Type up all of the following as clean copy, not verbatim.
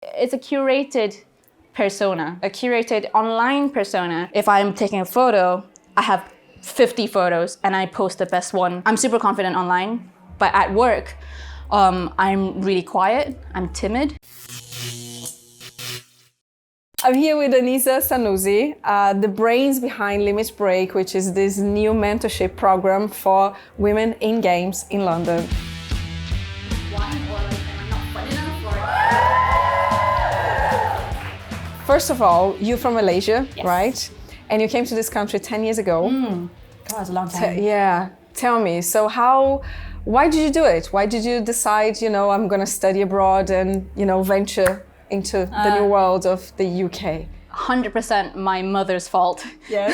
It's a curated persona, a curated online persona. If I'm taking a photo, I have 50 photos and I post the best one. I'm super confident online, but at work, I'm really quiet, I'm timid. I'm here with Anisa Sanusi, the brains behind Limit Break, which is this new mentorship program for women in games in London. First of all, you're from Malaysia, yes. right? And you came to this country 10 years ago. God, that's a long time. Yeah. Tell me, so why did you do it? Why did you decide, I'm going to study abroad and, venture into the new world of the UK? 100% my mother's fault. Yes.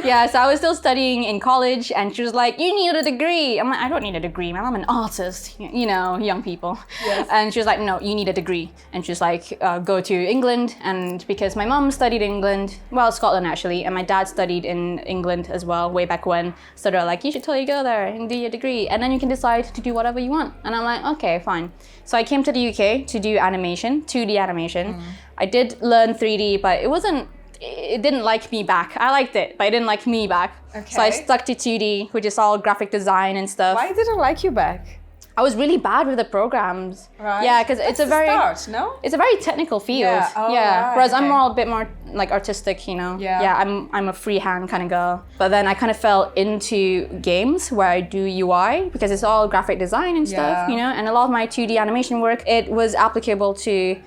Yeah, so I was still studying in college and she was like, you need a degree. I'm like, I don't need a degree, man. I'm an artist, young people. Yes. And she was like, no, you need a degree. And she was like, go to England. And because my mom studied in England, well, Scotland actually, and my dad studied in England as well, way back when. So they're like, you should totally go there and do your degree. And then you can decide to do whatever you want. And I'm like, okay, fine. So I came to the UK to do animation, 2D animation. I did learn 3D, but it didn't like me back. I liked it, but it didn't like me back. Okay. So I stuck to 2D, which is all graphic design and stuff. Why did it like you back? I was really bad with the programs. Right. Yeah, because it's a very it's a very technical field. Yeah. Oh, right. Whereas okay. I'm more a bit more like artistic, Yeah. Yeah, I'm a freehand kind of girl. But then I kind of fell into games where I do UI because it's all graphic design and stuff, Yeah. And a lot of my 2D animation work, it was applicable to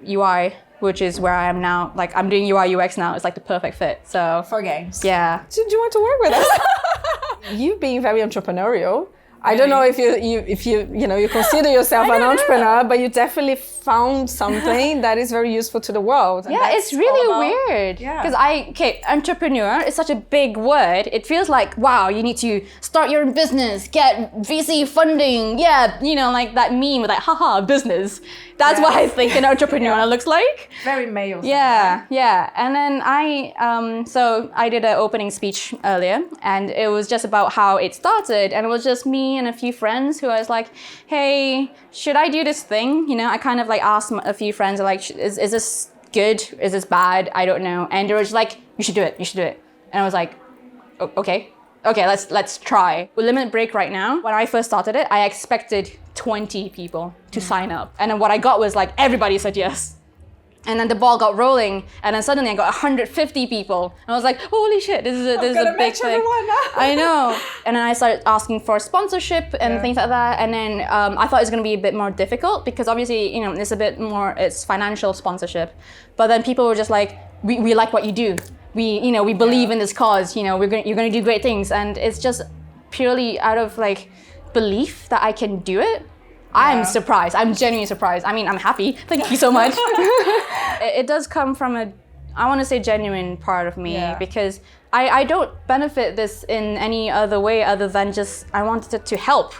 UI, which is where I am now. Like I'm doing UI UX now. It's like the perfect fit. So For games. yeah. Do you want to work with us? You being very entrepreneurial. I don't know if you consider yourself an entrepreneur, but you definitely found something that is very useful to the world. Yeah, it's really weird. Yeah. Because entrepreneur is such a big word. It feels like, wow, you need to start your own business, get VC funding. Yeah, like that meme with like, haha, business. That's what I think an entrepreneur looks like. Very male. Yeah. And then so I did an opening speech earlier, and it was just about how it started, and it was just me and a few friends who I was like, hey, should I do this thing? I kind of like asked a few friends, like, is this good? Is this bad? I don't know. And they were just like, you should do it. And I was like, okay, let's try. With Limit Break right now, when I first started it, I expected 20 people to sign up. And then what I got was like, everybody said yes. And then the ball got rolling, and then suddenly I got 150 people. And I was like, holy shit, this is a big thing. I know. And then I started asking for sponsorship and things like that. And then I thought it was going to be a bit more difficult because obviously, it's financial sponsorship. But then people were just like, we like what you do. We believe in this cause. You're going to do great things. And it's just purely out of like belief that I can do it. I'm surprised. I'm genuinely surprised. I mean, I'm happy. Thank you so much. It does come from I want to say genuine part of me because I don't benefit this in any other way other than just I wanted it to help.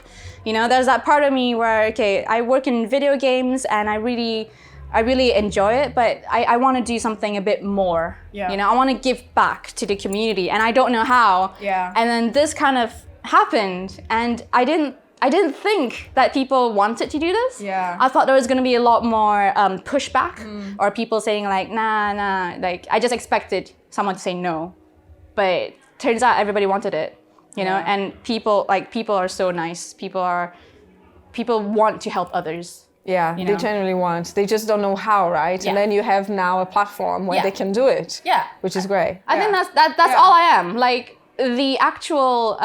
There's that part of me where, I work in video games and I really enjoy it, but I want to do something a bit more. Yeah. I want to give back to the community and I don't know how. Yeah. And then this kind of happened and I didn't think that people wanted to do this. Yeah. I thought there was going to be a lot more pushback or people saying like, nah. Like I just expected someone to say no, but turns out everybody wanted it, and people are so nice. People want to help others. Yeah, they genuinely want. They just don't know how, right? Yeah. And then you have now a platform where they can do it. Yeah. Which is great. I think that's all I am. Like the actual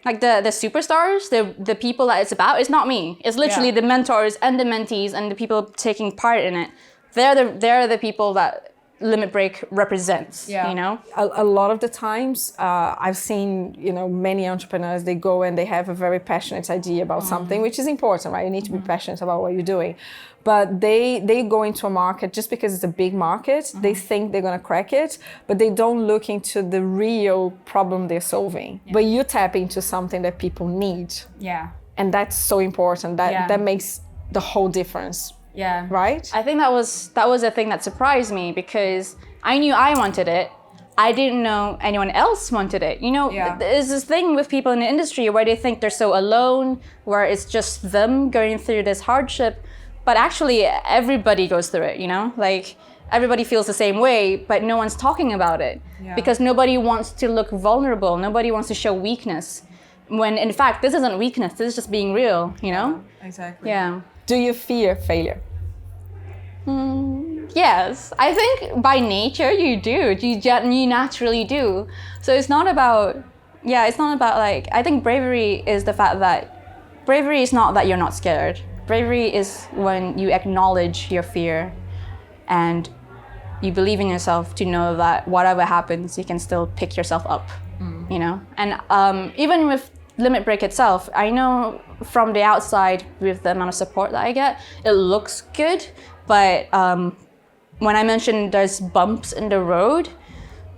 like the superstars, the people that it's about, it's not me. It's literally the mentors and the mentees and the people taking part in it. They're the people that Limit Break represents. Yeah. A lot of the times, I've seen many entrepreneurs. They go and they have a very passionate idea about something, which is important, right? You need to be passionate about what you're doing. But they go into a market just because it's a big market. They think they're gonna crack it, but they don't look into the real problem they're solving. Yeah. But you tap into something that people need. Yeah. And that's so important. That makes the whole difference. Yeah. Right? I think that was a thing that surprised me because I knew I wanted it. I didn't know anyone else wanted it. There's this thing with people in the industry where they think they're so alone, where it's just them going through this hardship. But actually, everybody goes through it, you know? Like, everybody feels the same way, but no one's talking about it. Because nobody wants to look vulnerable. Nobody wants to show weakness. When in fact, this isn't weakness, this is just being real, you know? Exactly. Yeah. Do you fear failure? Yes, I think by nature you do. You naturally do. So it's not about, like, I think bravery is the fact that bravery is not that you're not scared. Bravery is when you acknowledge your fear and you believe in yourself to know that whatever happens, you can still pick yourself up, you know? And even with Limit Break itself, I know from the outside with the amount of support that I get, it looks good. But when I mentioned there's bumps in the road,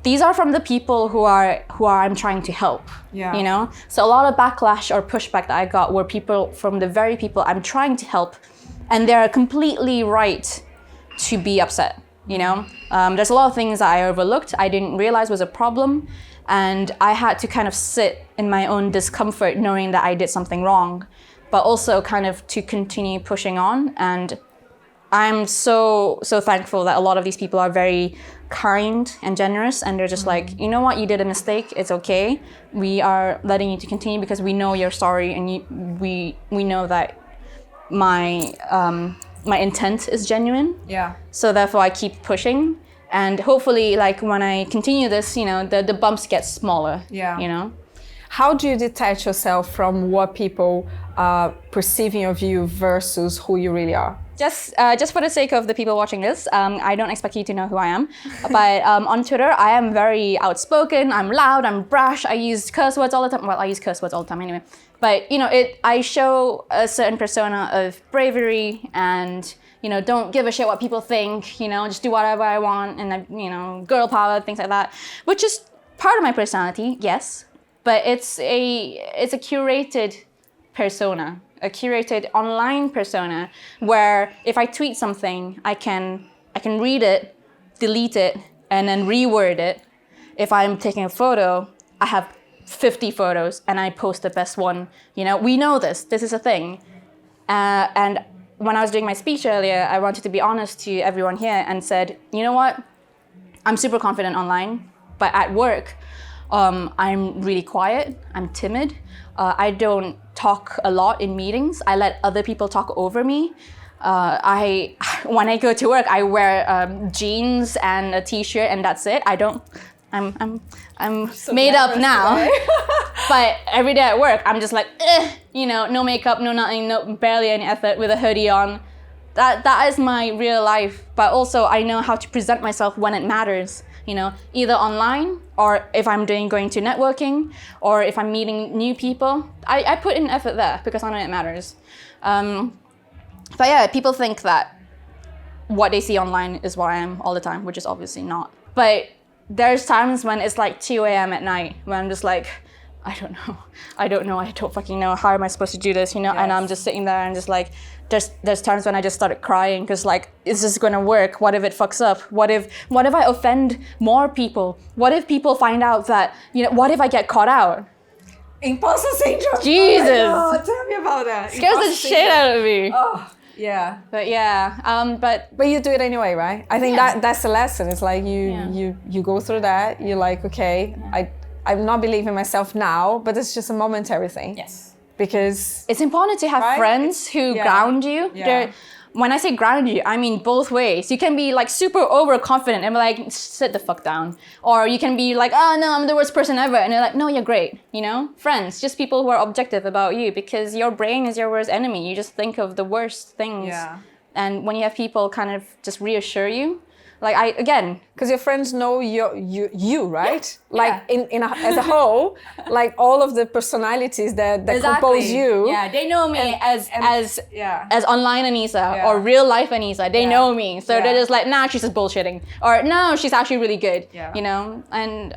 these are from the people who I'm trying to help. You know, so a lot of backlash or pushback that I got were people from the very people I'm trying to help, and they're completely right to be upset. You know, there's a lot of things that I overlooked, I didn't realize was a problem, and I had to kind of sit in my own discomfort knowing that I did something wrong, but also kind of to continue pushing on. And I'm so thankful that a lot of these people are very kind and generous, and they're just like, you know what, you did a mistake, it's okay. We are letting you to continue because we know you're sorry, and we know that my intent is genuine. So therefore I keep pushing, and hopefully, like, when I continue this, you know, the bumps get smaller. You know. How do you detach yourself from what people are perceiving of you versus who you really are? Just for the sake of the people watching this, I don't expect you to know who I am, but on Twitter, I am very outspoken, I'm loud, I'm brash, I use curse words all the time. Well, I use curse words all the time anyway. But, you know, I show a certain persona of bravery and, you know, don't give a shit what people think, you know, just do whatever I want, and, you know, girl power, things like that, which is part of my personality, yes, but it's a curated persona. A curated online persona where if I tweet something, I can read it, delete it, and then reword it. If I'm taking a photo, I have 50 photos and I post the best one. You know, we know this is a thing. And when I was doing my speech earlier, I wanted to be honest to everyone here and said, you know what? I'm super confident online, but at work, I'm really quiet, I'm timid. I don't talk a lot in meetings. I let other people talk over me. When I go to work, I wear jeans and a t-shirt, and that's it. I'm so made up now. But every day at work, I'm just like, you know, no makeup, no nothing, no barely any effort, with a hoodie on. That is my real life. But also, I know how to present myself when it matters. You know, either online, or if I'm going to networking, or if I'm meeting new people, I put in effort there because I know it matters. But yeah, people think that what they see online is what I am all the time, which is obviously not. But there's times when it's like 2 a.m. at night when I'm just like, I don't fucking know, how am I supposed to do this, you know? And I'm just sitting there and just like, there's times when I just started crying because like, is this gonna work? What if it fucks up? What if I offend more people? What if people find out that, you know, what if I get caught out? Imposter syndrome. Jesus. Oh, tell me about that. Scares the shit out of me. Oh, yeah. But yeah, but you do it anyway, right? I think that's the lesson. It's like you go through that. You're like, okay, I'm not believing myself now, but it's just a momentary thing. Yes. Because it's important to have friends who ground you. Yeah. When I say ground you, I mean both ways. You can be like super overconfident and be like, sit the fuck down. Or you can be like, oh no, I'm the worst person ever. And they're like, no, you're great. You know? Friends, just people who are objective about you, because your brain is your worst enemy. You just think of the worst things. Yeah. And when you have people kind of just reassure you, like because your friends know you, right? Like as a whole, like all of the personalities that compose you. Yeah, they know me as online Anisa or real life Anisa. They know me, so they're just like, nah, she's just bullshitting, or no, she's actually really good. Yeah. You know, and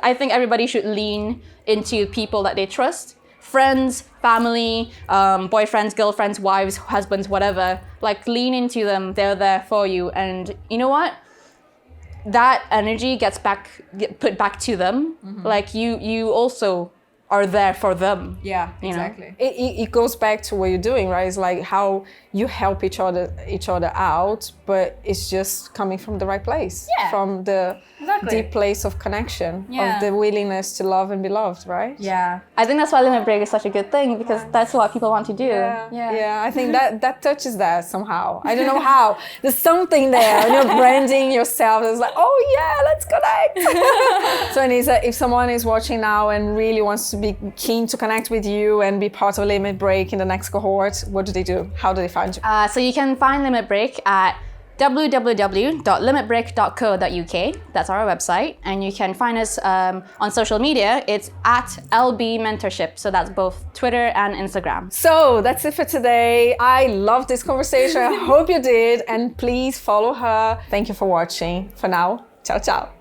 I think everybody should lean into people that they trust. Friends, family, boyfriends, girlfriends, wives, husbands, whatever, like lean into them. They're there for you. And you know what? That energy gets put back to them. Mm-hmm. Like you also are there for them. Yeah, you know? exactly. It goes back to what you're doing, right? It's like how you help each other out, but it's just coming from the right place, from the deep place of connection, of the willingness to love and be loved, right? Yeah, I think that's why limit break is such a good thing, because that's what people want to do. Yeah, I think that touches that somehow. I don't know how. There's something there, and you're branding yourself. It's like, oh yeah, let's connect. So Anisa, if someone is watching now and really wants to be keen to connect with you and be part of Limit Break in the next cohort, what do they do? How do they find you? So you can find Limit Break at www.limitbreak.co.uk. That's our website. And you can find us on social media. It's at LB Mentorship. So that's both Twitter and Instagram. So that's it for today. I love this conversation. I hope you did. And please follow her. Thank you for watching. For now, ciao, ciao.